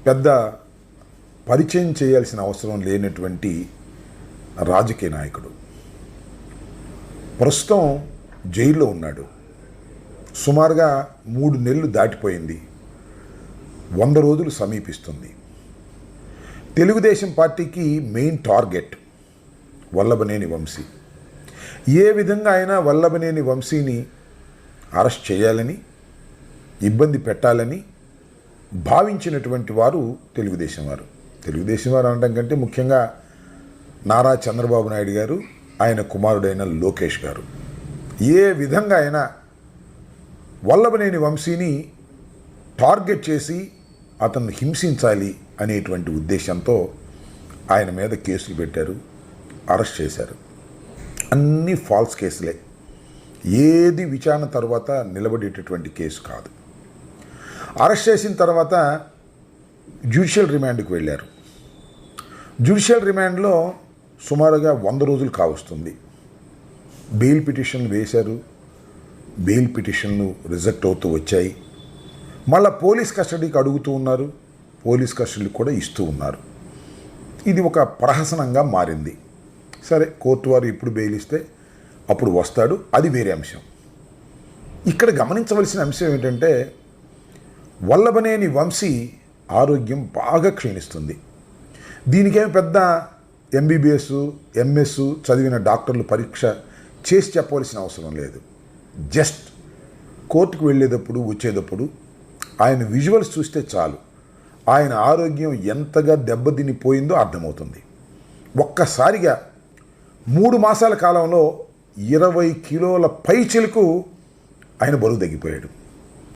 పెద్ద పరిచయం చేయాల్సిన అవసరం లేనటువంటి రాజకీయ నాయకుడు. ప్రస్తుతం జైల్లో ఉన్నాడు. సుమారుగా 3 నెలలు దాటిపోయింది. 100 రోజులు సమీపిస్తుంది. తెలుగుదేశం పార్టీకి మెయిన్ టార్గెట్ వల్లభనేని వంశీ. ఏ విధంగా అయినా వల్లభనేని వంశీని అరెస్ట్ చేయాలని, ఇబ్బంది పెట్టాలని భావించినటువంటి వారు తెలుగుదేశం వారు అనడం కంటే ముఖ్యంగా నారా చంద్రబాబు నాయుడు గారు, ఆయన కుమారుడైన లోకేష్ గారు ఏ విధంగా అయినా వల్లభనేని వంశీని టార్గెట్ చేసి అతన్ని హింసించాలి అనేటువంటి ఉద్దేశంతో ఆయన మీద కేసులు పెట్టారు, అరెస్ట్ చేశారు. అన్నీ ఫాల్స్ కేసులే. ఏది విచారణ తర్వాత నిలబడేటటువంటి కేసు కాదు. అరెస్ట్ చేసిన తర్వాత జ్యుడిషియల్ రిమాండ్కి వెళ్ళారు. జ్యుడిషియల్ రిమాండ్లో సుమారుగా 100 రోజులు కావస్తుంది. బెయిల్ పిటిషన్లు వేశారు. బెయిల్ పిటిషన్లు రిజెక్ట్ అవుతూ వచ్చాయి. మళ్ళీ పోలీస్ కస్టడీకి అడుగుతూ ఉన్నారు. పోలీస్ కస్టడీ కూడా ఇస్తూ ఉన్నారు. ఇది ఒక ప్రహసనంగా మారింది. సరే, కోర్టు వారు ఇప్పుడు బెయిల్ ఇస్తే అప్పుడు వస్తాడు, అది వేరే అంశం. ఇక్కడ గమనించవలసిన అంశం ఏంటంటే వల్లభనేని వంశీ ఆరోగ్యం బాగా క్షీణిస్తుంది. దీనికేమి పెద్ద ఎంబీబీఎస్, ఎంఎస్ చదివిన డాక్టర్లు పరీక్ష చేసి చెప్పవలసిన అవసరం లేదు. జస్ట్ కోర్టుకు వెళ్ళేటప్పుడు వచ్చేటప్పుడు ఆయన విజువల్స్ చూస్తే చాలు ఆయన ఆరోగ్యం ఎంతగా దెబ్బతినిపోయిందో అర్థమవుతుంది. ఒక్కసారిగా 3 మాసాల కాలంలో 20 కిలోల పైచిలకు ఆయన బరువు తగ్గిపోయాడు.